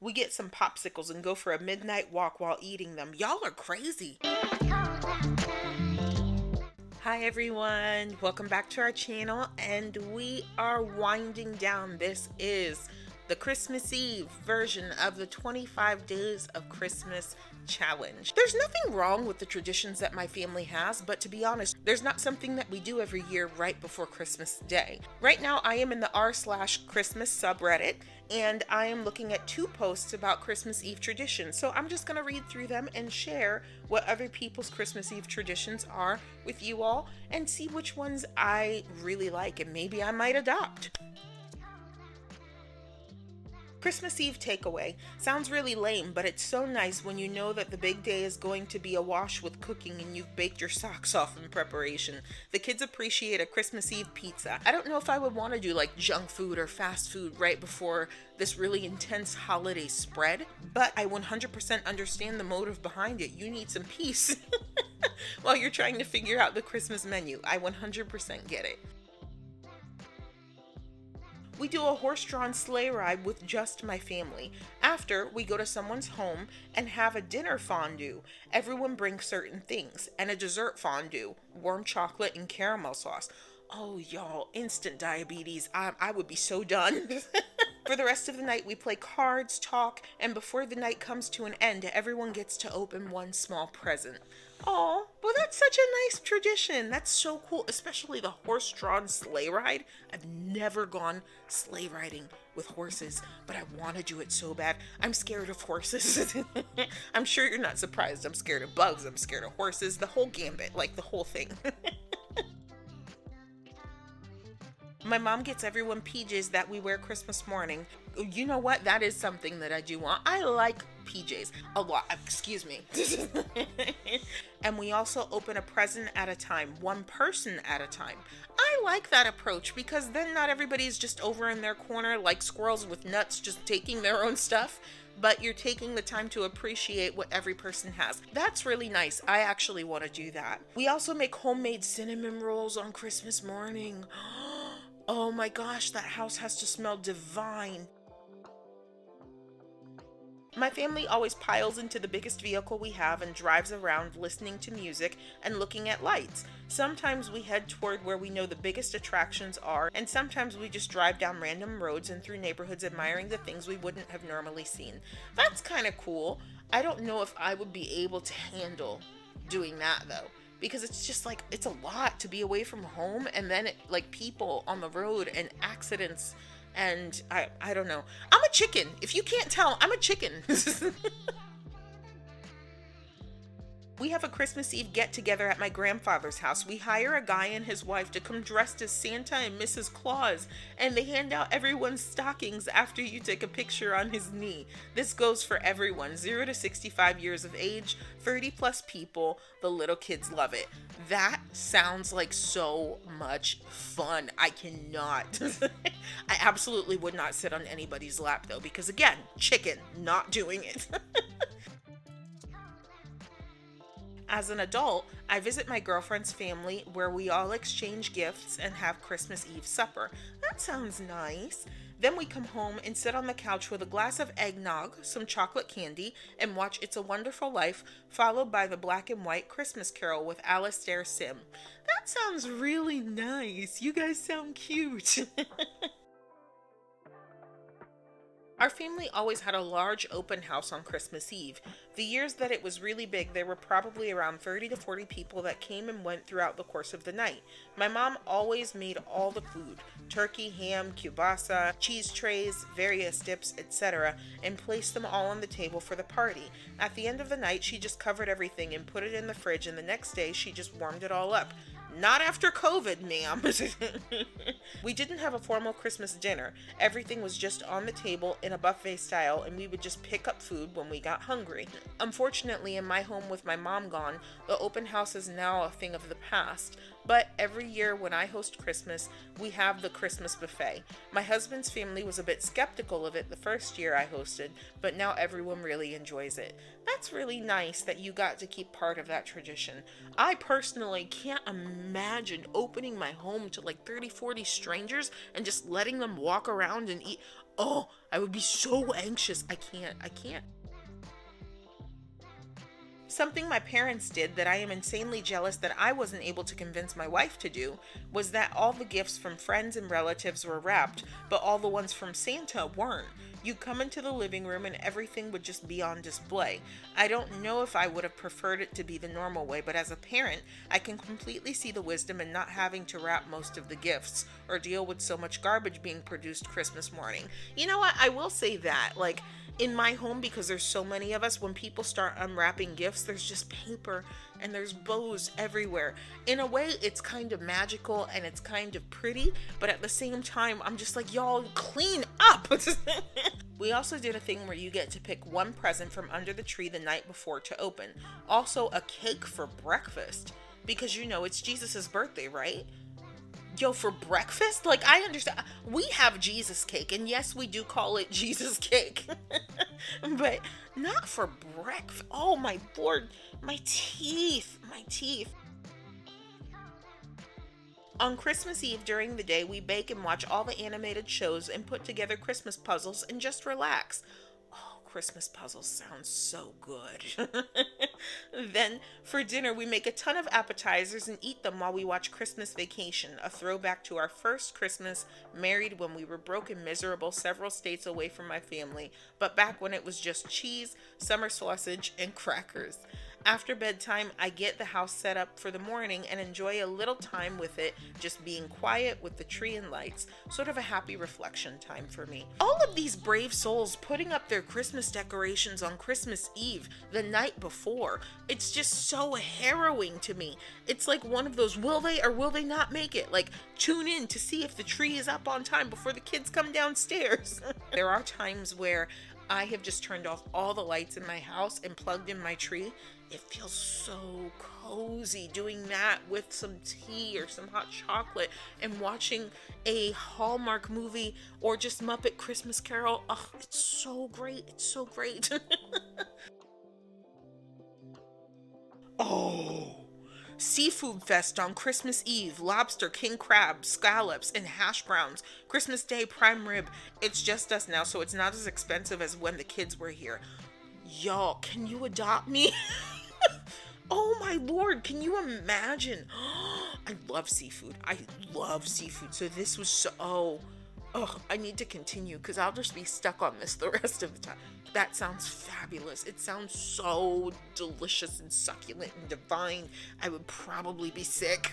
We get some popsicles and go for a midnight walk while eating them. Y'all are crazy. Hi everyone, welcome back to our channel, and we are winding down. This is the Christmas Eve version of the 25 Days of Christmas challenge. There's nothing wrong with the traditions that my family has, but to be honest, there's not something that we do every year right before Christmas Day. Right now, I am in the r/Christmas subreddit, and I am looking at two posts about Christmas Eve traditions. So I'm just going to read through them and share what other people's Christmas Eve traditions are with you all and see which ones I really like and maybe I might adopt. Christmas Eve takeaway. Sounds really lame, but it's so nice when you know that the big day is going to be awash with cooking and you've baked your socks off in preparation. The kids appreciate a Christmas Eve pizza. I don't know if I would want to do like junk food or fast food right before this really intense holiday spread, but I 100% understand the motive behind it. You need some peace while you're trying to figure out the Christmas menu. I 100% get it. We do a horse-drawn sleigh ride with just my family. After, we go to someone's home and have a dinner fondue. Everyone brings certain things, and a dessert fondue, warm chocolate and caramel sauce. Oh, y'all, instant diabetes. I would be so done. For the rest of the night, we play cards, talk, and before the night comes to an end, everyone gets to open one small present. Oh, well, that's such a nice tradition. That's so cool, especially the horse-drawn sleigh ride. I've never gone sleigh riding with horses, but I want to do it so bad. I'm scared of horses. I'm sure you're not surprised. I'm scared of bugs. I'm scared of horses. The whole gambit, like the whole thing. My mom gets everyone PJs that we wear Christmas morning. You know what? That is something that I do want. I like PJs a lot. Excuse me. And we also open a present at a time, one person at a time. I like that approach because then not everybody's just over in their corner like squirrels with nuts just taking their own stuff, but you're taking the time to appreciate what every person has. That's really nice. I actually want to do that. We also make homemade cinnamon rolls on Christmas morning. Oh my gosh, that house has to smell divine. My family always piles into the biggest vehicle we have and drives around listening to music and looking at lights. Sometimes we head toward where we know the biggest attractions are, and sometimes we just drive down random roads and through neighborhoods admiring the things we wouldn't have normally seen. That's kind of cool. I don't know if I would be able to handle doing that though, because it's just like it's a lot to be away from home and then like people on the road and accidents, and I don't know. I'm a chicken. If you can't tell, I'm a chicken. We have a Christmas Eve get together at my grandfather's house. We hire a guy and his wife to come dressed as Santa and Mrs. Claus, and they hand out everyone's stockings after you take a picture on his knee. This goes for everyone, 0 to 65 years of age, 30 plus people. The little kids love it. That sounds like so much fun. I cannot. I absolutely would not sit on anybody's lap though, because again, chicken, not doing it. As an adult, I visit my girlfriend's family where we all exchange gifts and have Christmas Eve supper. That sounds nice. Then we come home and sit on the couch with a glass of eggnog, some chocolate candy, and watch It's a Wonderful Life, followed by the black and white Christmas Carol with Alastair Sim. That sounds really nice. You guys sound cute. Our family always had a large open house on Christmas Eve. The years that it was really big, there were probably around 30 to 40 people that came and went throughout the course of the night. My mom always made all the food: turkey, ham, kielbasa, cheese trays, various dips, etc., and placed them all on the table for the party. At the end of the night, she just covered everything and put it in the fridge, and the next day she just warmed it all up. Not after COVID, ma'am. We didn't have a formal Christmas dinner. Everything was just on the table in a buffet style, and we would just pick up food when we got hungry. Unfortunately, in my home with my mom gone, the open house is now a thing of the past. But every year when I host Christmas, we have the Christmas buffet. My husband's family was a bit skeptical of it the first year I hosted, but now everyone really enjoys it. That's really nice that you got to keep part of that tradition. I personally can't imagine opening my home to like 30, 40 strangers and just letting them walk around and eat. Oh, I would be so anxious. I can't. Something my parents did that I am insanely jealous that I wasn't able to convince my wife to do was that all the gifts from friends and relatives were wrapped, but all the ones from Santa weren't. You come into the living room and everything would just be on display. I don't know if I would have preferred it to be the normal way, but as a parent, I can completely see the wisdom in not having to wrap most of the gifts or deal with so much garbage being produced Christmas morning. You know what? I will say that, like, in my home, because there's so many of us, when people start unwrapping gifts, there's just paper and there's bows everywhere. In a way, it's kind of magical and it's kind of pretty, but at the same time, I'm just like, y'all clean up. We also did a thing where you get to pick one present from under the tree the night before to open. Also, a cake for breakfast, because you know it's Jesus's birthday, right? Yo, for breakfast? Like, I understand. We have Jesus cake, and yes, we do call it Jesus cake. But not for breakfast. Oh, my Lord. My teeth. My teeth. On Christmas Eve during the day, we bake and watch all the animated shows and put together Christmas puzzles and just relax. Oh, Christmas puzzles sound so good. Then, for dinner, we make a ton of appetizers and eat them while we watch Christmas Vacation, a throwback to our first Christmas married when we were broke and miserable several states away from my family, but back when it was just cheese, summer sausage, and crackers. After bedtime, I get the house set up for the morning and enjoy a little time with it, just being quiet with the tree and lights, sort of a happy reflection time for me. All of these brave souls putting up their Christmas decorations on Christmas Eve, the night before, it's just so harrowing to me. It's like one of those, will they or will they not make it? Like, tune in to see if the tree is up on time before the kids come downstairs. There are times where I have just turned off all the lights in my house and plugged in my tree. It feels so cozy doing that with some tea or some hot chocolate and watching a Hallmark movie or just Muppet Christmas Carol. Oh, it's so great. It's so great. Oh. Seafood Fest on Christmas Eve, lobster, king crab, scallops, and hash browns. Christmas Day prime rib. It's just us now, so it's not as expensive as when the kids were here. Y'all, can you adopt me? Oh my Lord, can you imagine? I love seafood. I love seafood. So this was so... Oh, I need to continue because I'll just be stuck on this the rest of the time. That sounds fabulous. It sounds so delicious and succulent and divine. I would probably be sick.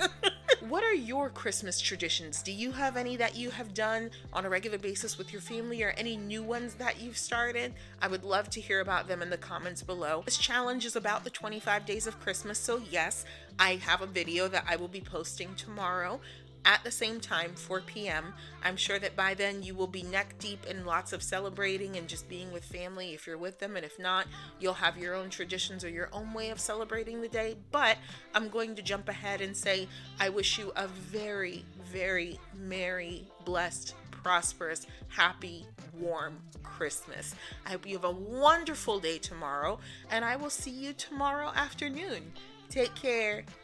What are your Christmas traditions? Do you have any that you have done on a regular basis with your family or any new ones that you've started? I would love to hear about them in the comments below. This challenge is about the 25 days of Christmas, so yes, I have a video that I will be posting tomorrow at the same time, 4 p.m. I'm sure that by then you will be neck deep in lots of celebrating and just being with family if you're with them, and if not, you'll have your own traditions or your own way of celebrating the day. But I'm going to jump ahead and say I wish you a very, very merry, blessed, prosperous, happy, warm Christmas. I hope you have a wonderful day tomorrow, and I will see you tomorrow afternoon. Take care.